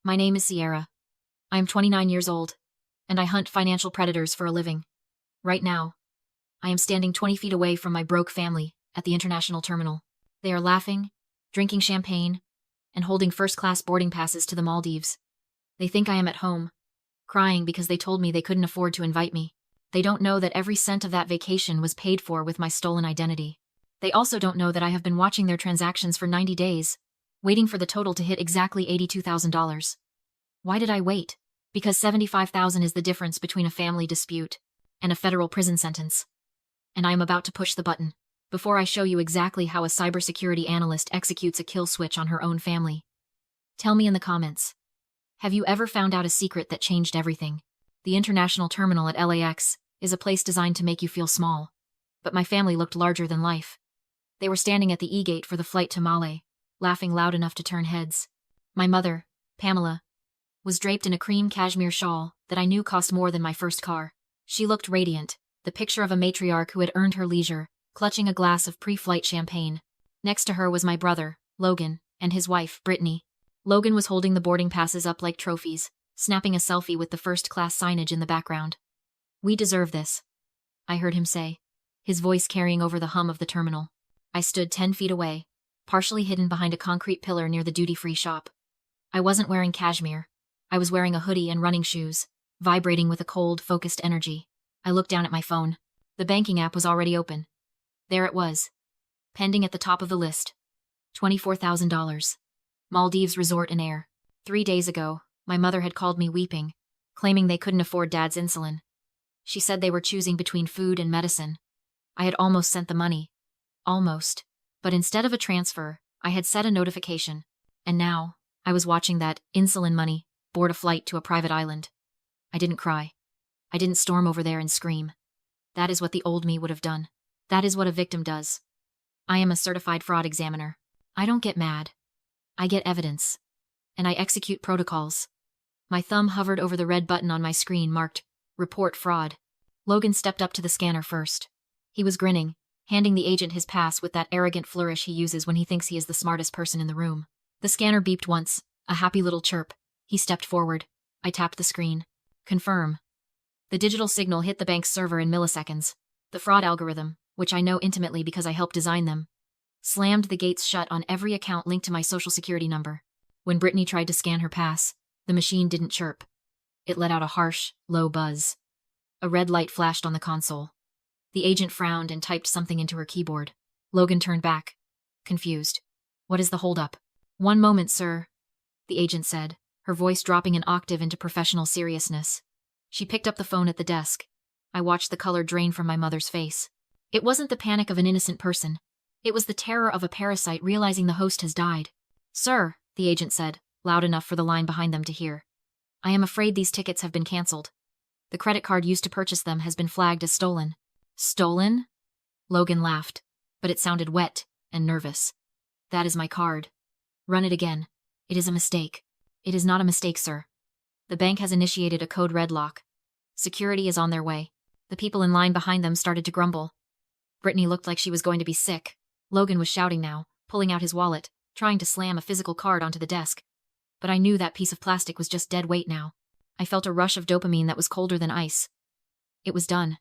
My name is Sierra. I am 29 years old, and I hunt financial predators for a living. Right now, I am standing 20 feet away from my broke family at the international terminal. They are laughing, drinking champagne, and holding first-class boarding passes to the Maldives. They think I am at home, crying because they told me they couldn't afford to invite me. They don't know that every cent of that vacation was paid for with my stolen identity. They also don't know that I have been watching their transactions for 90 days, waiting for the total to hit exactly $82,000. Why did I wait? Because $75,000 is the difference between a family dispute and a federal prison sentence. And I am about to push the button before I show you exactly how a cybersecurity analyst executes a kill switch on her own family. Tell me in the comments. Have you ever found out a secret that changed everything? The international terminal at LAX is a place designed to make you feel small. But my family looked larger than life. They were standing at the E-gate for the flight to Male, laughing loud enough to turn heads. My mother, Pamela, was draped in a cream cashmere shawl that I knew cost more than my first car. She looked radiant, the picture of a matriarch who had earned her leisure, clutching a glass of pre-flight champagne. Next to her was my brother, Logan, and his wife, Brittany. Logan was holding the boarding passes up like trophies, snapping a selfie with the first-class signage in the background. "We deserve this," I heard him say, his voice carrying over the hum of the terminal. I stood 10 feet away, partially hidden behind a concrete pillar near the duty-free shop. I wasn't wearing cashmere. I was wearing a hoodie and running shoes, vibrating with a cold, focused energy. I looked down at my phone. The banking app was already open. There it was, pending at the top of the list. $24,000. Maldives Resort and Air. 3 days ago, my mother had called me weeping, claiming they couldn't afford Dad's insulin. She said they were choosing between food and medicine. I had almost sent the money. Almost. But instead of a transfer, I had set a notification. And now, I was watching that insulin money board a flight to a private island. I didn't cry. I didn't storm over there and scream. That is what the old me would have done. That is what a victim does. I am a certified fraud examiner. I don't get mad. I get evidence. And I execute protocols. My thumb hovered over the red button on my screen marked, Report Fraud. Logan stepped up to the scanner first. He was grinning, handing the agent his pass with that arrogant flourish he uses when he thinks he is the smartest person in the room. The scanner beeped once, a happy little chirp. He stepped forward. I tapped the screen. Confirm. The digital signal hit the bank's server in milliseconds. The fraud algorithm, which I know intimately because I helped design them, slammed the gates shut on every account linked to my social security number. When Brittany tried to scan her pass, the machine didn't chirp. It let out a harsh, low buzz. A red light flashed on the console. The agent frowned and typed something into her keyboard. Logan turned back, confused. "What is the holdup?" "One moment, sir," the agent said, her voice dropping an octave into professional seriousness. She picked up the phone at the desk. I watched the color drain from my mother's face. It wasn't the panic of an innocent person. It was the terror of a parasite realizing the host has died. "Sir," the agent said, loud enough for the line behind them to hear, "I am afraid these tickets have been cancelled. The credit card used to purchase them has been flagged as stolen." "Stolen?" Logan laughed, but it sounded wet and nervous. "That is my card. Run it again. It is a mistake." "It is not a mistake, sir. The bank has initiated a code red lock. Security is on their way." The people in line behind them started to grumble. Brittany looked like she was going to be sick. Logan was shouting now, pulling out his wallet, trying to slam a physical card onto the desk. But I knew that piece of plastic was just dead weight now. I felt a rush of dopamine that was colder than ice. It was done.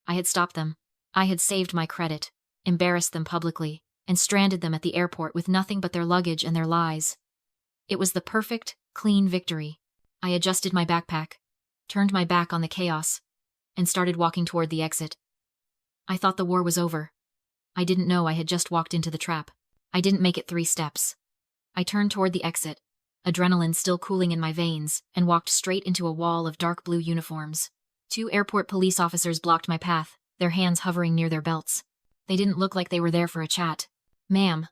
I had stopped them. I had saved my credit, embarrassed them publicly, and stranded them at the airport with nothing but their luggage and their lies. It was the perfect, clean victory. I adjusted my backpack, turned my back on the chaos, and started walking toward the exit. I thought the war was over. I didn't know I had just walked into the trap. I didn't make it 3 steps. I turned toward the exit, adrenaline still cooling in my veins, and walked straight into a wall of dark blue uniforms. 2 airport police officers blocked my path, their hands hovering near their belts. They didn't look like they were there for a chat. "Ma'am,"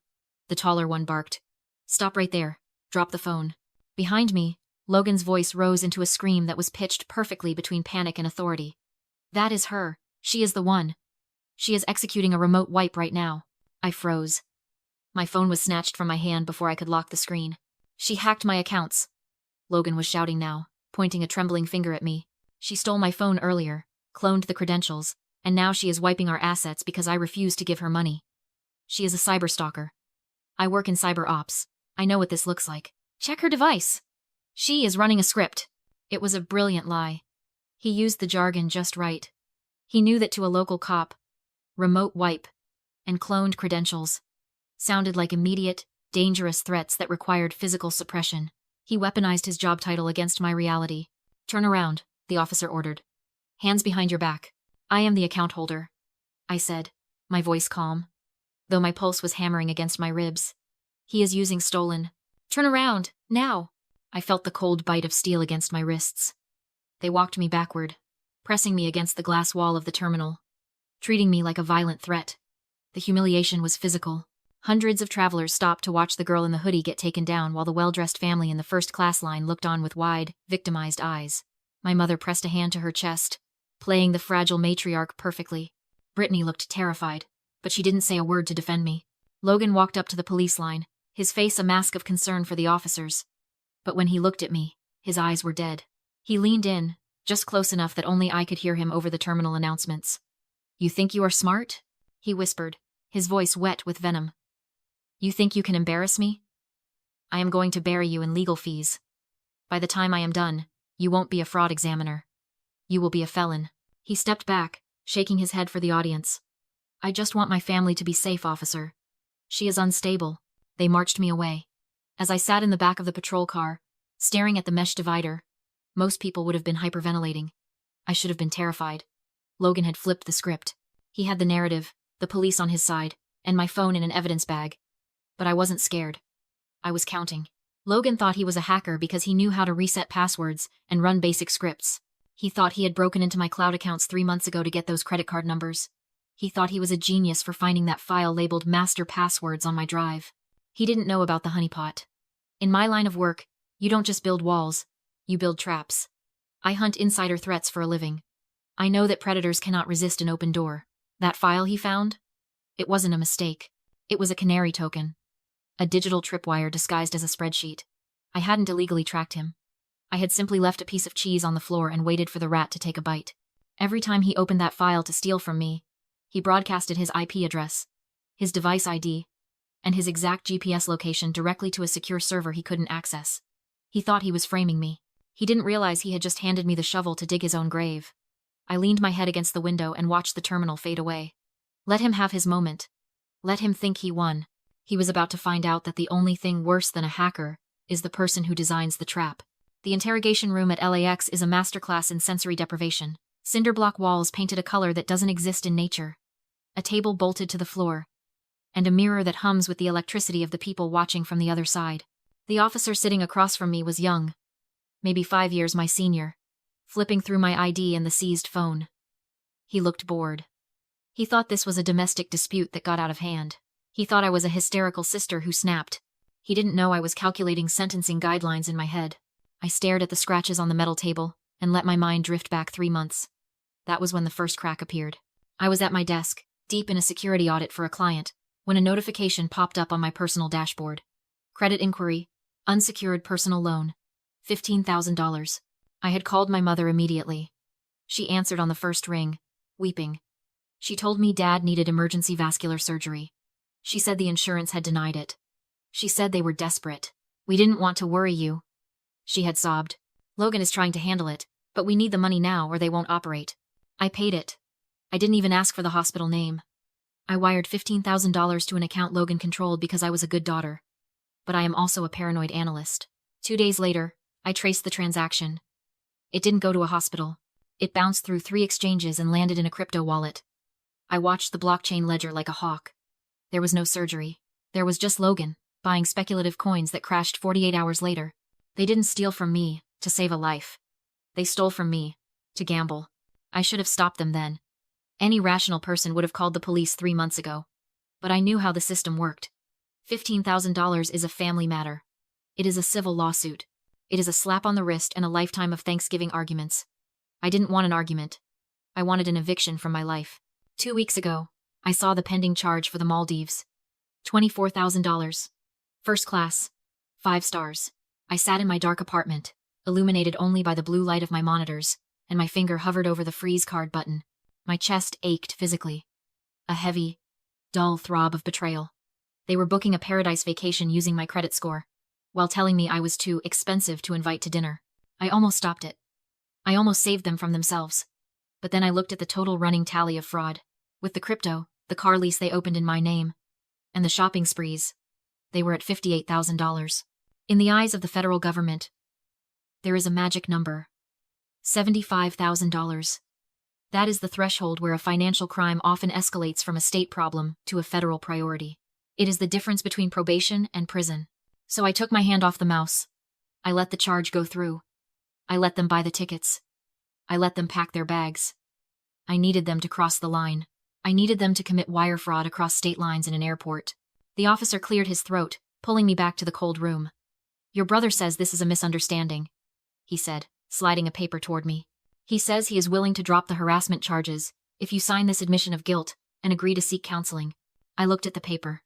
the taller one barked. "Stop right there. Drop the phone." Behind me, Logan's voice rose into a scream that was pitched perfectly between panic and authority. "That is her. She is the one. She is executing a remote wipe right now." I froze. My phone was snatched from my hand before I could lock the screen. "She hacked my accounts," Logan was shouting now, pointing a trembling finger at me. "She stole my phone earlier, cloned the credentials, and now she is wiping our assets because I refused to give her money. She is a cyberstalker. I work in cyber ops. I know what this looks like." "Check her device," She is running a script. It was a brilliant lie. He used the jargon just right. He knew that to a local cop, remote wipe, and cloned credentials sounded like immediate, dangerous threats that required physical suppression. He weaponized his job title against my reality. Turn around, the officer ordered. Hands behind your back. I am the account holder, I said, my voice calm, though my pulse was hammering against my ribs. He is using stolen. Turn around, now. I felt the cold bite of steel against my wrists. They walked me backward, pressing me against the glass wall of the terminal, treating me like a violent threat. The humiliation was physical. Hundreds of travelers stopped to watch the girl in the hoodie get taken down while the well-dressed family in the first-class line looked on with wide, victimized eyes. My mother pressed a hand to her chest, playing the fragile matriarch perfectly. Brittany looked terrified, but she didn't say a word to defend me. Logan walked up to the police line, his face a mask of concern for the officers. But when he looked at me, his eyes were dead. He leaned in, just close enough that only I could hear him over the terminal announcements. You think you are smart? He whispered, his voice wet with venom. You think you can embarrass me? I am going to bury you in legal fees. By the time I am done, you won't be a fraud examiner. You will be a felon. He stepped back, shaking his head for the audience. I just want my family to be safe, officer. She is unstable. They marched me away. As I sat in the back of the patrol car, staring at the mesh divider, most people would have been hyperventilating. I should have been terrified. Logan had flipped the script. He had the narrative, the police on his side, and my phone in an evidence bag. But I wasn't scared. I was counting. Logan thought he was a hacker because he knew how to reset passwords and run basic scripts. He thought he had broken into my cloud accounts 3 months ago to get those credit card numbers. He thought he was a genius for finding that file labeled master passwords on my drive. He didn't know about the honeypot. In my line of work, you don't just build walls, you build traps. I hunt insider threats for a living. I know that predators cannot resist an open door. That file he found? It wasn't a mistake. It was a canary token. A digital tripwire disguised as a spreadsheet. I hadn't illegally tracked him. I had simply left a piece of cheese on the floor and waited for the rat to take a bite. Every time he opened that file to steal from me, he broadcasted his IP address, his device ID, and his exact GPS location directly to a secure server he couldn't access. He thought he was framing me. He didn't realize he had just handed me the shovel to dig his own grave. I leaned my head against the window and watched the terminal fade away. Let him have his moment. Let him think he won. He was about to find out that the only thing worse than a hacker is the person who designs the trap. The interrogation room at LAX is a masterclass in sensory deprivation. Cinder block walls painted a color that doesn't exist in nature. A table bolted to the floor. And a mirror that hums with the electricity of the people watching from the other side. The officer sitting across from me was young. Maybe 5 years my senior. Flipping through my ID and the seized phone. He looked bored. He thought this was a domestic dispute that got out of hand. He thought I was a hysterical sister who snapped. He didn't know I was calculating sentencing guidelines in my head. I stared at the scratches on the metal table and let my mind drift back 3 months. That was when the first crack appeared. I was at my desk, deep in a security audit for a client, when a notification popped up on my personal dashboard. Credit inquiry, unsecured personal loan, $15,000. I had called my mother immediately. She answered on the first ring, weeping. She told me Dad needed emergency vascular surgery. She said the insurance had denied it. She said they were desperate. We didn't want to worry you. She had sobbed. Logan is trying to handle it, but we need the money now or they won't operate. I paid it. I didn't even ask for the hospital name. I wired $15,000 to an account Logan controlled because I was a good daughter. But I am also a paranoid analyst. 2 days later, I traced the transaction. It didn't go to a hospital. It bounced through 3 exchanges and landed in a crypto wallet. I watched the blockchain ledger like a hawk. There was no surgery. There was just Logan, buying speculative coins that crashed 48 hours later. They didn't steal from me to save a life. They stole from me to gamble. I should have stopped them then. Any rational person would have called the police 3 months ago. But I knew how the system worked. $15,000 is a family matter. It is a civil lawsuit. It is a slap on the wrist and a lifetime of Thanksgiving arguments. I didn't want an argument. I wanted an eviction from my life. 2 weeks ago, I saw the pending charge for the Maldives. $24,000. First class. 5 stars. I sat in my dark apartment, illuminated only by the blue light of my monitors, and my finger hovered over the freeze card button. My chest ached physically. A heavy, dull throb of betrayal. They were booking a paradise vacation using my credit score. while telling me I was too expensive to invite to dinner. I almost stopped it. I almost saved them from themselves. But then I looked at the total running tally of fraud. With the crypto, the car lease they opened in my name, and the shopping sprees, they were at $58,000. In the eyes of the federal government, there is a magic number. $75,000. That is the threshold where a financial crime often escalates from a state problem to a federal priority. It is the difference between probation and prison. So I took my hand off the mouse. I let the charge go through. I let them buy the tickets. I let them pack their bags. I needed them to cross the line. I needed them to commit wire fraud across state lines in an airport. The officer cleared his throat, pulling me back to the cold room. Your brother says this is a misunderstanding, he said, sliding a paper toward me. He says he is willing to drop the harassment charges if you sign this admission of guilt and agree to seek counseling. I looked at the paper.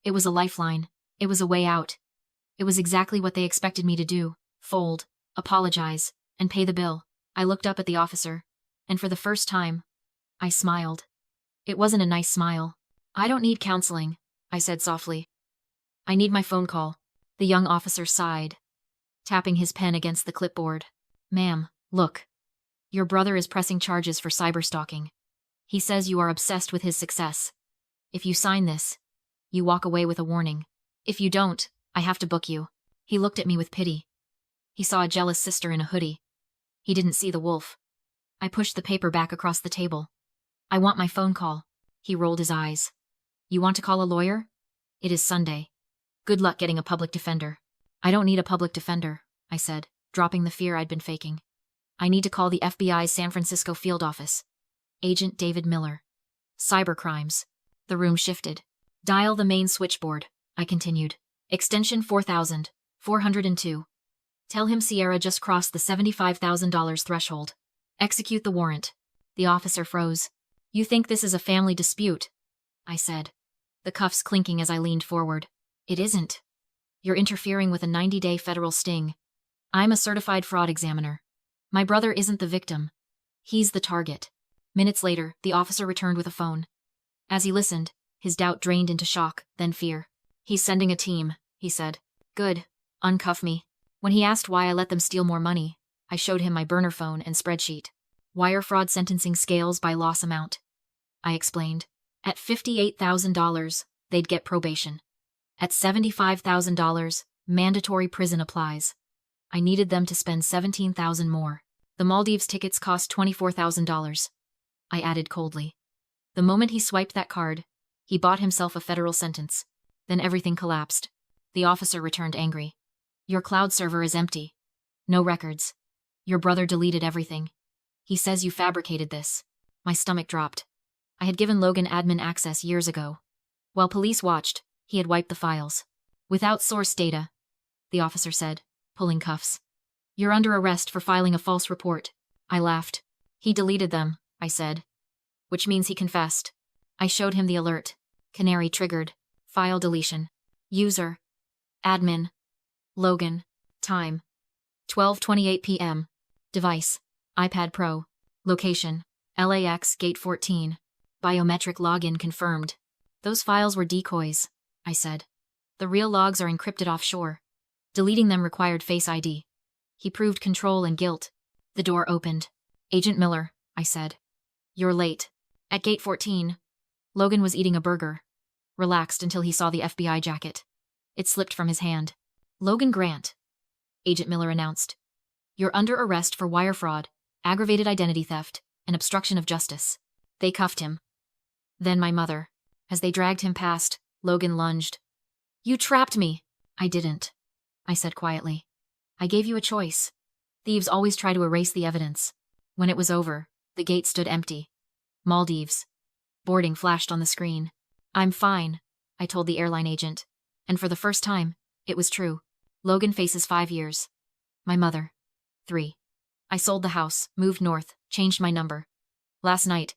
It was a lifeline. It was a way out. It was exactly what they expected me to do: fold, apologize, and pay the bill. I looked up at the officer, and for the first time, I smiled. It wasn't a nice smile. I don't need counseling, I said softly. I need my phone call. The young officer sighed, tapping his pen against the clipboard. Ma'am, look. Your brother is pressing charges for cyberstalking. He says you are obsessed with his success. If you sign this, you walk away with a warning. If you don't, I have to book you. He looked at me with pity. He saw a jealous sister in a hoodie. He didn't see the wolf. I pushed the paper back across the table. I want my phone call. He rolled his eyes. You want to call a lawyer? It is Sunday. Good luck getting a public defender. I don't need a public defender, I said, dropping the fear I'd been faking. I need to call the FBI's San Francisco field office. Agent David Miller. Cybercrimes. The room shifted. Dial the main switchboard, I continued. Extension 4402. Tell him Sierra just crossed the $75,000 threshold. Execute the warrant. The officer froze. You think this is a family dispute? I said, the cuffs clinking as I leaned forward. It isn't. You're interfering with a 90-day federal sting. I'm a certified fraud examiner. My brother isn't the victim. He's the target. Minutes later, the officer returned with a phone. As he listened, his doubt drained into shock, then fear. He's sending a team, he said. Good. Uncuff me. When he asked why I let them steal more money, I showed him my burner phone and spreadsheet. Wire fraud sentencing scales by loss amount. I explained. At $58,000, they'd get probation. At $75,000, mandatory prison applies. I needed them to spend $17,000 more. The Maldives tickets cost $24,000. I added coldly. The moment he swiped that card, he bought himself a federal sentence. Then everything collapsed. The officer returned angry. Your cloud server is empty. No records. Your brother deleted everything. He says you fabricated this. My stomach dropped. I had given Logan admin access years ago. While police watched, he had wiped the files. Without source data, the officer said, pulling cuffs. You're under arrest for filing a false report. I laughed. He deleted them, I said. Which means he confessed. I showed him the alert. Canary triggered. File deletion. User. Admin. Logan. Time. 12:28 p.m. Device. iPad Pro. Location. LAX Gate 14. Biometric login confirmed. Those files were decoys, I said. The real logs are encrypted offshore. Deleting them required Face ID. He proved control and guilt. The door opened. Agent Miller, I said. You're late. At Gate 14, Logan was eating a burger. Relaxed until he saw the FBI jacket. It slipped from his hand. Logan Grant, Agent Miller announced. You're under arrest for wire fraud, aggravated identity theft, and obstruction of justice. They cuffed him. Then my mother. As they dragged him past, Logan lunged. You trapped me. I didn't, I said quietly. I gave you a choice. Thieves always try to erase the evidence. When it was over, the gate stood empty. Maldives. Boarding flashed on the screen. I'm fine, I told the airline agent. And for the first time, it was true. Logan faces 5 years. My mother. 3. I sold the house, moved north, changed my number. Last night,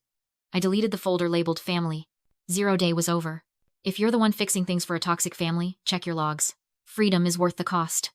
I deleted the folder labeled family. 0 day was over. If you're the one fixing things for a toxic family, check your logs. Freedom is worth the cost.